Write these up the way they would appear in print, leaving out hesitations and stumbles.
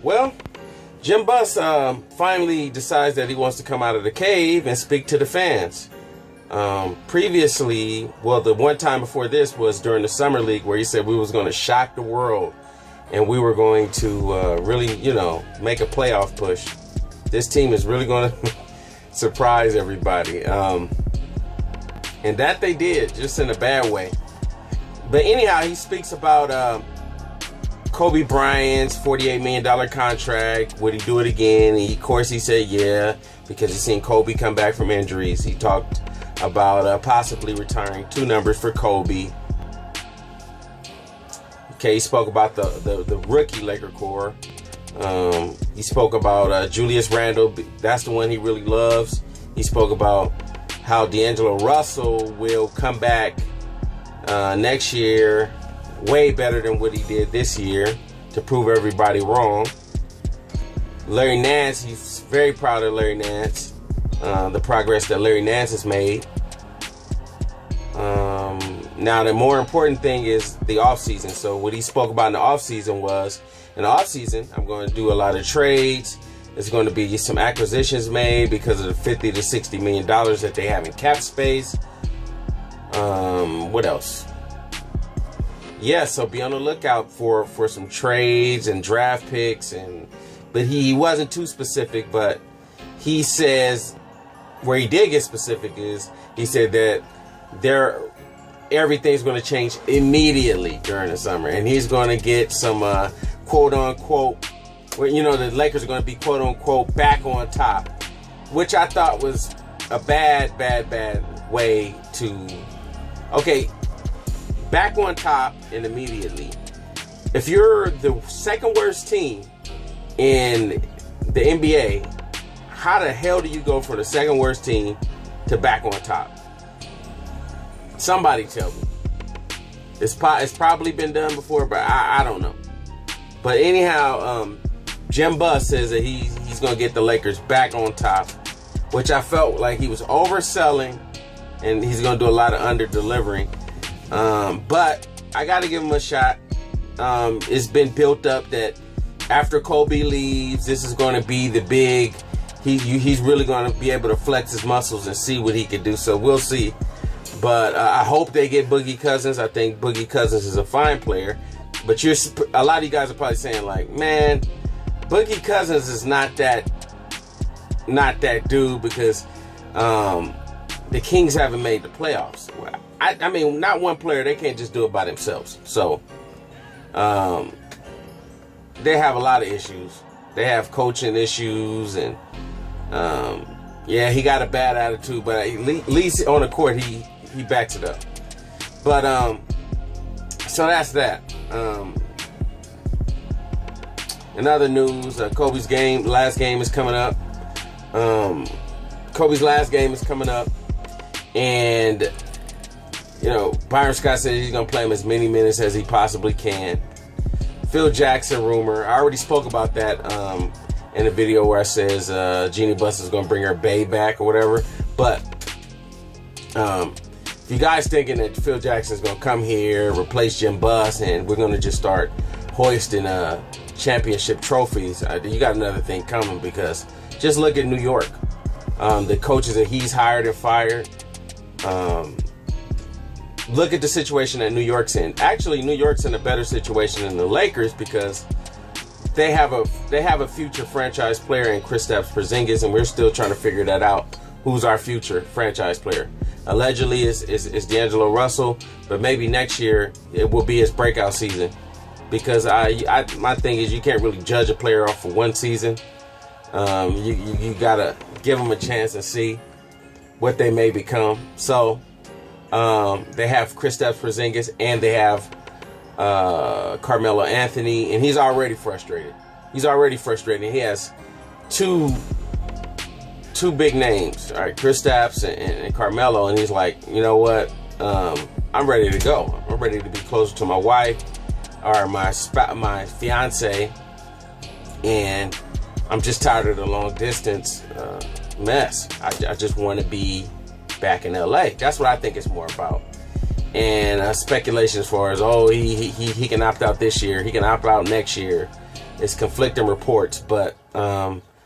Well, Jim Buss finally decides that he wants to come out of the cave and speak to the fans. Previously, well, the one time before this was during the Summer League where he said we was going to shock the world and we were going to really, make a playoff push. This team is really going to surprise everybody. And that they did, just in a bad way. But anyhow, he speaks about Kobe Bryant's $48 million contract. Would he do it again? And of course, he said yeah, because he's seen Kobe come back from injuries. He talked about possibly retiring 2 numbers for Kobe. Okay, he spoke about the rookie Laker core. He spoke about Julius Randle. That's the one he really loves. He spoke about how D'Angelo Russell will come back next year way better than what he did this year to prove everybody wrong. Larry Nance, he's very proud of Larry Nance. The progress that Larry Nance has made. Now, the more important thing is the offseason. So what he spoke about in the offseason was, in the offseason, I'm going to do a lot of trades. There's going to be some acquisitions made because of the $50 to $60 million that they have in cap space. What else? Yeah, so be on the lookout for some trades and draft picks. But he wasn't too specific, but he says, where he did get specific is, he said that everything's going to change immediately during the summer. And he's going to get some quote-unquote, the Lakers are going to be quote-unquote back on top, which I thought was a bad way to... Okay, back on top and immediately. If you're the second worst team in the NBA, how the hell do you go from the second worst team to back on top? Somebody tell me. It's probably been done before, but I don't know. But anyhow, Jim Buss says that he's going to get the Lakers back on top, which I felt like he was overselling, and he's going to do a lot of under-delivering. But I got to give him a shot. It's been built up that after Kobe leaves, this is going to be the big... He's really going to be able to flex his muscles and see what he can do. So we'll see. But I hope they get Boogie Cousins. I think Boogie Cousins is a fine player. But a lot of you guys are probably saying, like, man, Boogie Cousins is not that dude because the Kings haven't made the playoffs. I mean, not one player. They can't just do it by themselves. So they have a lot of issues. They have coaching issues and... yeah, he got a bad attitude, but at least on the court, he backs it up. But, so that's that. In other news, Kobe's last game is coming up. Kobe's last game is coming up. And, Byron Scott said he's going to play him as many minutes as he possibly can. Phil Jackson rumor. I already spoke about that, in a video where I says Jeanie Buss is going to bring her bae back or whatever. But if you guys thinking that Phil Jackson is going to come here, replace Jim Buss, and we're going to just start hoisting championship trophies, you got another thing coming, because just look at New York. The coaches that he's hired and fired. Look at the situation that New York's in. Actually, New York's in a better situation than the Lakers because they have a future franchise player in Kristaps Porzingis, and we're still trying to figure that out. Who's our future franchise player? Allegedly, is D'Angelo Russell, but maybe next year it will be his breakout season. Because my thing is, you can't really judge a player off for one season. You gotta give them a chance and see what they may become. So they have Kristaps Porzingis and they have Carmelo Anthony, and he's already frustrated. He has two big names, all right, Kristaps and Carmelo, and he's like, you know what? I'm ready to go. I'm ready to be closer to my wife or my fiance, and I'm just tired of the long distance mess. I just want to be back in LA. That's what I think it's more about. And speculation as far as, he can opt out this year, he can opt out next year. it's conflicting reports, but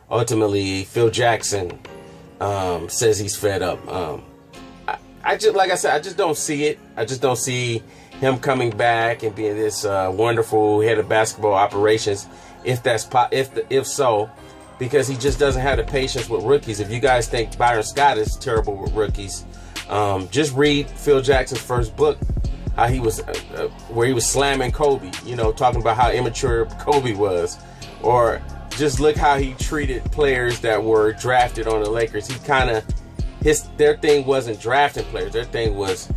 ultimately Phil Jackson says he's fed up. I just, like I said, I just don't see it. I just don't see him coming back and being this wonderful head of basketball operations, if so, because he just doesn't have the patience with rookies. If you guys think Byron Scott is terrible with rookies, just read Phil Jackson's first book, how he was, where he was slamming Kobe, you know, talking about how immature Kobe was, or just look how he treated players that were drafted on the Lakers. He kind of, their thing wasn't drafting players. Their thing was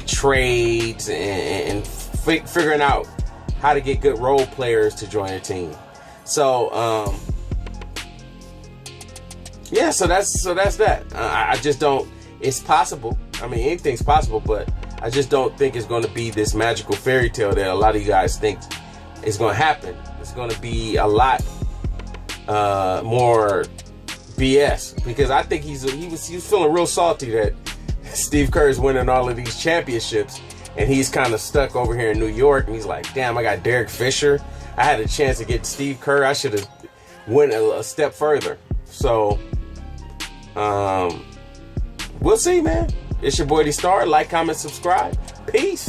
trades and figuring out how to get good role players to join a team. So, yeah, so that's that. I just don't, it's possible. I mean, anything's possible, but I just don't think it's going to be this magical fairy tale that a lot of you guys think is going to happen. It's going to be a lot more BS, because I think he was feeling real salty that Steve Kerr is winning all of these championships and he's kind of stuck over here in New York, and he's like, damn, I got Derek Fisher. I had a chance to get Steve Kerr. I should have went a step further. So we'll see, man. It's your boy D Star. Like, comment, subscribe. Peace.